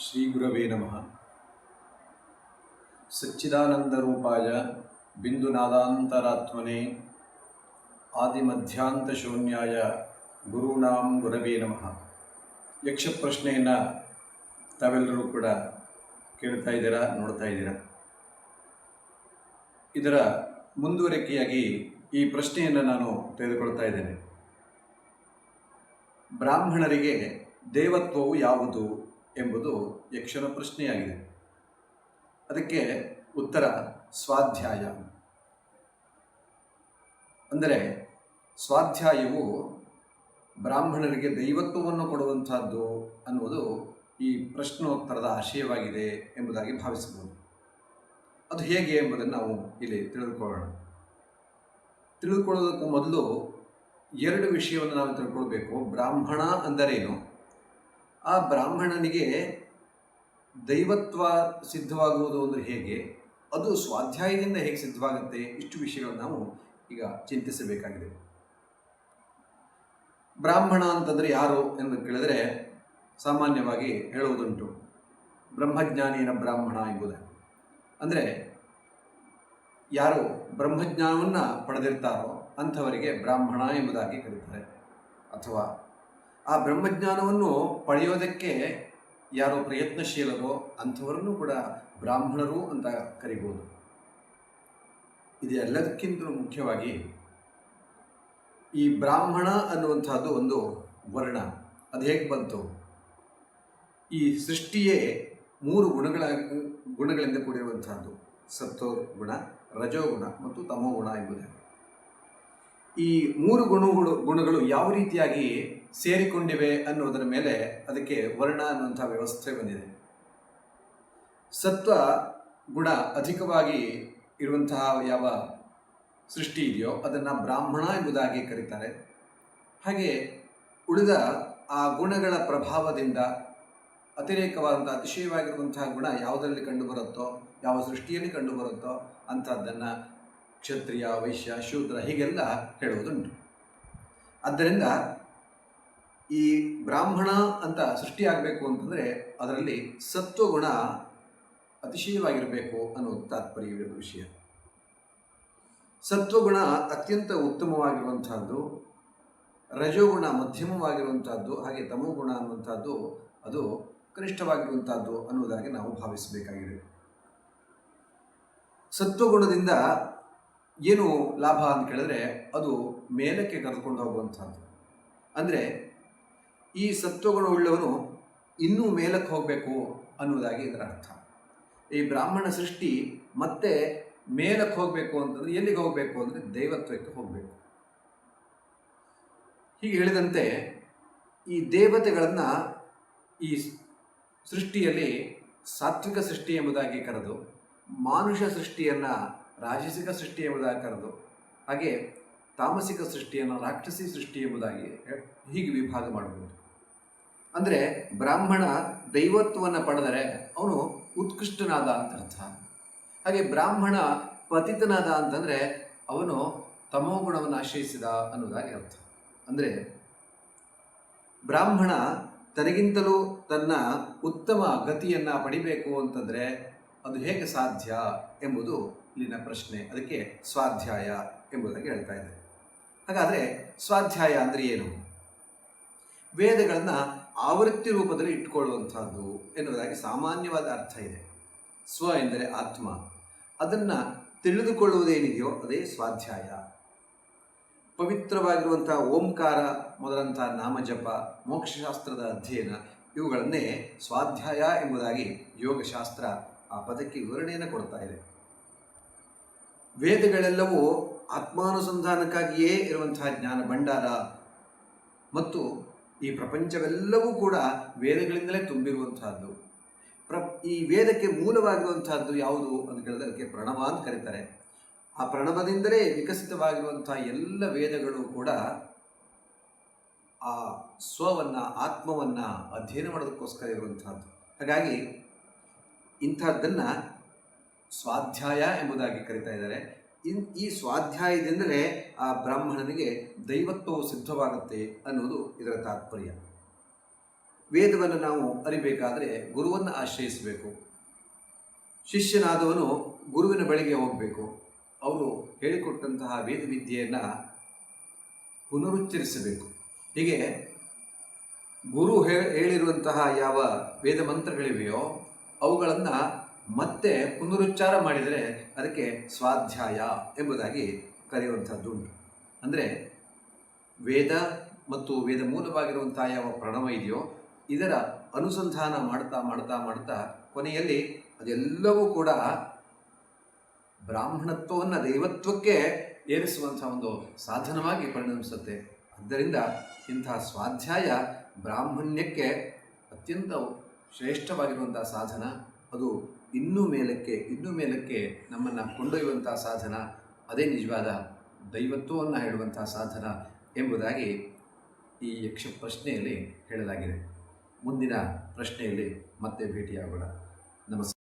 ಶ್ರೀ ಗುರವೇ ನಮಃ. ಸಚ್ಚಿದಾನಂದರೂಪಾಯ ಬಿಂದುನಾದಾಂತರಾತ್ಮನೇ ಆದಿಮಧ್ಯಾಂತಶೂನ್ಯಾಯ ಗುರುಣಾಂ ಗುರವೇ ನಮಃ. ಯಕ್ಷ ಪ್ರಶ್ನೆಯನ್ನು ತಾವೆಲ್ಲರೂ ಕೂಡ ಕೇಳ್ತಾ ಇದ್ದೀರಾ, ನೋಡ್ತಾ ಇದ್ದೀರಾ. ಇದರ ಮುಂದುವರಿಕೆಯಾಗಿ ಈ ಪ್ರಶ್ನೆಯನ್ನು ನಾನು ತೆಗೆದುಕೊಳ್ತಾ ಇದ್ದೇನೆ. ಬ್ರಾಹ್ಮಣರಿಗೆ ದೇವತ್ವವು ಯಾವುದು ಎಂಬುದು ಯಕ್ಷನ ಪ್ರಶ್ನೆಯಾಗಿದೆ. ಅದಕ್ಕೆ ಉತ್ತರ ಸ್ವಾಧ್ಯಾಯ. ಅಂದರೆ ಸ್ವಾಧ್ಯಾಯವು ಬ್ರಾಹ್ಮಣರಿಗೆ ದೈವತ್ವವನ್ನು ಕೊಡುವಂತಹದ್ದು ಅನ್ನುವುದು ಈ ಪ್ರಶ್ನೋತ್ತರದ ಆಶಯವಾಗಿದೆ ಎಂಬುದಾಗಿ ಭಾವಿಸಬಹುದು. ಅದು ಹೇಗೆ ಎಂಬುದನ್ನು ನಾವು ಇಲ್ಲಿ ತಿಳಿದುಕೊಳ್ಳೋದಕ್ಕೂ ಮೊದಲು ಎರಡು ವಿಷಯವನ್ನು ನಾವು ತಿಳ್ಕೊಳ್ಬೇಕು. ಬ್ರಾಹ್ಮಣ ಅಂದರೇನು, ಆ ಬ್ರಾಹ್ಮಣನಿಗೆ ದೈವತ್ವ ಸಿದ್ಧವಾಗುವುದು ಅಂದರೆ ಹೇಗೆ, ಅದು ಸ್ವಾಧ್ಯಾಯದಿಂದ ಹೇಗೆ ಸಿದ್ಧವಾಗುತ್ತೆ, ಇಷ್ಟು ವಿಷಯಗಳನ್ನು ನಾವು ಈಗ ಚಿಂತಿಸಬೇಕಾಗಿದೆ. ಬ್ರಾಹ್ಮಣ ಅಂತಂದರೆ ಯಾರು ಎಂದು ಕೇಳಿದರೆ ಸಾಮಾನ್ಯವಾಗಿ ಹೇಳುವುದುಂಟು, ಬ್ರಹ್ಮಜ್ಞಾನಿನ ಬ್ರಾಹ್ಮಣ ಎಂಬುದಾಗಿ. ಅಂದರೆ ಯಾರು ಬ್ರಹ್ಮಜ್ಞಾನವನ್ನು ಪಡೆದಿರ್ತಾರೋ ಅಂಥವರಿಗೆ ಬ್ರಾಹ್ಮಣ ಎಂಬುದಾಗಿ ಕರೀತಾರೆ. ಅಥವಾ ಆ ಬ್ರಹ್ಮಜ್ಞಾನವನ್ನು ಪಡೆಯೋದಕ್ಕೆ ಯಾರು ಪ್ರಯತ್ನಶೀಲರೋ ಅಂಥವರನ್ನು ಕೂಡ ಬ್ರಾಹ್ಮಣರು ಅಂತ ಕರಿಬೋದು. ಇದೆಲ್ಲದಕ್ಕಿಂತಲೂ ಮುಖ್ಯವಾಗಿ ಈ ಬ್ರಾಹ್ಮಣ ಅನ್ನುವಂಥದ್ದು ಒಂದು ವರ್ಣ. ಅದು ಹೇಗೆ ಬಂತು? ಈ ಸೃಷ್ಟಿಯೇ ಮೂರು ಗುಣಗಳಿಂದ ಕೂಡಿರುವಂತಹದ್ದು: ಸತ್ವಗುಣ, ರಜೋಗುಣ ಮತ್ತು ತಮೋಗುಣ ಎಂಬುದಾಗಿ. ಈ ಮೂರು ಗುಣಗಳು ಯಾವ ರೀತಿಯಾಗಿ ಸೇರಿಕೊಂಡಿವೆ ಅನ್ನೋದರ ಮೇಲೆ ಅದಕ್ಕೆ ವರ್ಣ ಅನ್ನುವಂಥ ವ್ಯವಸ್ಥೆ ಬಂದಿದೆ. ಸತ್ವ ಗುಣ ಅಧಿಕವಾಗಿ ಇರುವಂತಹ ಯಾವ ಸೃಷ್ಟಿ ಇದೆಯೋ ಅದನ್ನು ಬ್ರಾಹ್ಮಣ ಎಂಬುದಾಗಿ ಕರೀತಾರೆ. ಹಾಗೆ ಉಳಿದ ಆ ಗುಣಗಳ ಪ್ರಭಾವದಿಂದ ಅತಿರೇಕವಾದಂಥ ಅತಿಶಯವಾಗಿರುವಂತಹ ಗುಣ ಯಾವುದರಲ್ಲಿ ಕಂಡುಬರುತ್ತೋ, ಯಾವ ಸೃಷ್ಟಿಯಲ್ಲಿ ಕಂಡುಬರುತ್ತೋ ಅಂಥದ್ದನ್ನು ಕ್ಷತ್ರಿಯ, ವೈಶ್ಯ, ಶೂದ್ರ ಹೀಗೆಲ್ಲ ಹೇಳುವುದುಂಟು. ಆದ್ದರಿಂದ ಈ ಬ್ರಾಹ್ಮಣ ಅಂತ ಸೃಷ್ಟಿಯಾಗಬೇಕು ಅಂತಂದರೆ ಅದರಲ್ಲಿ ಸತ್ವಗುಣ ಅತಿಶಯವಾಗಿರಬೇಕು ಅನ್ನೋದು ತಾತ್ಪರ್ಯವಿರುವ ವಿಷಯ. ಸತ್ವಗುಣ ಅತ್ಯಂತ ಉತ್ತಮವಾಗಿರುವಂತಹದ್ದು, ರಜೋಗುಣ ಮಧ್ಯಮವಾಗಿರುವಂತಹದ್ದು, ಹಾಗೆ ತಮೋಗುಣ ಅನ್ನುವಂಥದ್ದು ಅದು ಕನಿಷ್ಠವಾಗಿರುವಂತಹದ್ದು ಅನ್ನುವುದಾಗಿ ನಾವು ಭಾವಿಸಬೇಕಾಗಿದೆ. ಸತ್ವಗುಣದಿಂದ ಏನು ಲಾಭ ಅಂತ ಕೇಳಿದ್ರೆ ಅದು ಮೇಲಕ್ಕೆ ಕರೆದುಕೊಂಡು ಹೋಗುವಂಥದ್ದು. ಅಂದರೆ ಈ ಸತ್ವಗುಣವುಳ್ಳವನು ಇನ್ನೂ ಮೇಲಕ್ಕೆ ಹೋಗಬೇಕು ಅನ್ನುವುದಾಗಿ ಇದರ ಅರ್ಥ. ಈ ಬ್ರಾಹ್ಮಣ ಸೃಷ್ಟಿ ಮತ್ತೆ ಮೇಲಕ್ಕೆ ಹೋಗಬೇಕು ಅಂತಂದರೆ ಎಲ್ಲಿಗೆ ಹೋಗಬೇಕು ಅಂದರೆ ದೈವತ್ವಕ್ಕೆ ಹೋಗಬೇಕು. ಹೀಗೆ ಹೇಳಿದಂತೆ ಈ ದೇವತೆಗಳನ್ನು ಈ ಸೃಷ್ಟಿಯಲ್ಲಿ ಸಾತ್ವಿಕ ಸೃಷ್ಟಿ ಎಂಬುದಾಗಿ ಕರೆದು, ಮಾನುಷ ಸೃಷ್ಟಿಯನ್ನು ರಾಜಸಿಕ ಸೃಷ್ಟಿ ಎಂಬುದಾಗಿ ಕರೆದು, ಹಾಗೆ ತಾಮಸಿಕ ಸೃಷ್ಟಿಯನ್ನು ರಾಕ್ಷಸಿ ಸೃಷ್ಟಿ ಎಂಬುದಾಗಿ ಹೀಗೆ ವಿಭಾಗ ಮಾಡಬಹುದು. ಅಂದರೆ ಬ್ರಾಹ್ಮಣ ದೈವತ್ವವನ್ನು ಪಡೆದರೆ ಅವನು ಉತ್ಕೃಷ್ಟನಾದ ಅಂತ ಅರ್ಥ. ಹಾಗೆ ಬ್ರಾಹ್ಮಣ ಪತಿತನಾದ ಅಂತಂದರೆ ಅವನು ತಮೋಗುಣವನ್ನು ಆಶ್ರಯಿಸಿದ ಅನ್ನೋದಾಗಿ ಅರ್ಥ. ಅಂದರೆ ಬ್ರಾಹ್ಮಣ ತನಗಿಂತಲೂ ತನ್ನ ಉತ್ತಮ ಗತಿಯನ್ನು ಪಡಿಬೇಕು ಅಂತಂದರೆ ಅದು ಹೇಗೆ ಸಾಧ್ಯ ಎಂಬುದು ಇಲ್ಲಿನ ಪ್ರಶ್ನೆ. ಅದಕ್ಕೆ ಸ್ವಾಧ್ಯಾಯ ಎಂಬುದಾಗಿ ಹೇಳ್ತಾ ಇದೆ. ಹಾಗಾದರೆ ಸ್ವಾಧ್ಯಾಯ ಅಂದರೆ ಏನು? ವೇದಗಳನ್ನು ಆವೃತ್ತಿ ರೂಪದಲ್ಲಿ ಇಟ್ಕೊಳ್ಳುವಂಥದ್ದು ಎನ್ನುವುದಾಗಿ ಸಾಮಾನ್ಯವಾದ ಅರ್ಥ ಇದೆ. ಸ್ವ ಎಂದರೆ ಆತ್ಮ, ಅದನ್ನು ತಿಳಿದುಕೊಳ್ಳುವುದೇನಿದೆಯೋ ಅದೇ ಸ್ವಾಧ್ಯಾಯ. ಪವಿತ್ರವಾಗಿರುವಂಥ ಓಂಕಾರ ಮೊದಲಂಥ ನಾಮಜಪ, ಮೋಕ್ಷಶಾಸ್ತ್ರದ ಅಧ್ಯಯನ ಇವುಗಳನ್ನೇ ಸ್ವಾಧ್ಯಾಯ ಎಂಬುದಾಗಿ ಯೋಗಶಾಸ್ತ್ರ ಆ ಪದಕ್ಕೆ ವಿವರಣೆಯನ್ನು ಕೊಡ್ತಾ ಇದೆ. ವೇದಗಳೆಲ್ಲವೂ ಆತ್ಮಾನುಸಂಧಾನಕ್ಕಾಗಿಯೇ ಇರುವಂತಹ ಜ್ಞಾನ ಭಂಡಾರ ಮತ್ತು ಈ ಪ್ರಪಂಚವೆಲ್ಲವೂ ಕೂಡ ವೇದಗಳಿಂದಲೇ ತುಂಬಿರುವಂತಹದ್ದು. ಈ ವೇದಕ್ಕೆ ಮೂಲವಾಗಿರುವಂತಹದ್ದು ಯಾವುದು ಅಂತ ಕೇಳಿದ್ರೆ ಅದಕ್ಕೆ ಪ್ರಣವ ಅಂತ ಕರೀತಾರೆ. ಆ ಪ್ರಣವದಿಂದಲೇ ವಿಕಸಿತವಾಗಿರುವಂತಹ ಎಲ್ಲ ವೇದಗಳು ಕೂಡ ಆ ಸ್ವವನ್ನು, ಆತ್ಮವನ್ನು ಅಧ್ಯಯನ ಮಾಡೋದಕ್ಕೋಸ್ಕರ ಇರುವಂತಹದ್ದು. ಹಾಗಾಗಿ ಇಂಥದ್ದನ್ನು ಸ್ವಾಧ್ಯಾಯ ಎಂಬುದಾಗಿ ಕರೀತಾ ಇದ್ದಾರೆ. ಈ ಸ್ವಾಧ್ಯಾಯದಿಂದಲೇ ಆ ಬ್ರಾಹ್ಮಣನಿಗೆ ದೈವತ್ವವು ಸಿದ್ಧವಾಗುತ್ತೆ ಅನ್ನೋದು ಇದರ ತಾತ್ಪರ್ಯ. ವೇದವನ್ನು ನಾವು ಅರಿಬೇಕಾದರೆ ಗುರುವನ್ನು ಆಶ್ರಯಿಸಬೇಕು. ಶಿಷ್ಯನಾದವನು ಗುರುವಿನ ಬಳಿಗೆ ಹೋಗಬೇಕು. ಅವರು ಹೇಳಿಕೊಟ್ಟಂತಹ ವೇದವಿದ್ಯೆಯನ್ನು ಪುನರುಚ್ಚರಿಸಬೇಕು. ಹೀಗೆ ಗುರು ಹೇಳಿರುವಂತಹ ಯಾವ ವೇದ ಮಂತ್ರಗಳಿವೆಯೋ ಅವುಗಳನ್ನು ಮತ್ತೆ ಪುನರುಚ್ಚಾರ ಮಾಡಿದರೆ ಅದಕ್ಕೆ ಸ್ವಾಧ್ಯಾಯ ಎಂಬುದಾಗಿ ಕರೆಯುವಂಥದ್ದುಂಟು. ಅಂದರೆ ವೇದ ಮತ್ತು ವೇದ ಮೂಲವಾಗಿರುವಂತಹ ಯಾವ ಪ್ರಣವ ಇದೆಯೋ ಇದರ ಅನುಸಂಧಾನ ಮಾಡ್ತಾ ಮಾಡ್ತಾ ಮಾಡ್ತಾ ಕೊನೆಯಲ್ಲಿ ಅದೆಲ್ಲವೂ ಕೂಡ ಬ್ರಾಹ್ಮಣತ್ವವನ್ನು ದೈವತ್ವಕ್ಕೆ ಏರಿಸುವಂಥ ಒಂದು ಸಾಧನವಾಗಿ ಪರಿಣಮಿಸುತ್ತೆ. ಆದ್ದರಿಂದ ಇಂತಹ ಸ್ವಾಧ್ಯಾಯ ಬ್ರಾಹ್ಮಣ್ಯಕ್ಕೆ ಅತ್ಯಂತ ಶ್ರೇಷ್ಠವಾಗಿರುವಂಥ ಸಾಧನ. ಅದು ಇನ್ನೂ ಮೇಲಕ್ಕೆ ನಮ್ಮನ್ನು ಕೊಂಡೊಯ್ಯುವಂಥ ಸಾಧನ. ಅದೇ ನಿಜವಾದ ದೈವತ್ವವನ್ನು ಹೇಳುವಂಥ ಸಾಧನ ಎಂಬುದಾಗಿ ಈ ಯಕ್ಷ ಪ್ರಶ್ನೆಯಲ್ಲಿ ಹೇಳಲಾಗಿದೆ. ಮುಂದಿನ ಪ್ರಶ್ನೆಯಲ್ಲಿ ಮತ್ತೆ ಭೇಟಿಯಾಗೋಣ. ನಮಸ್ಕಾರ.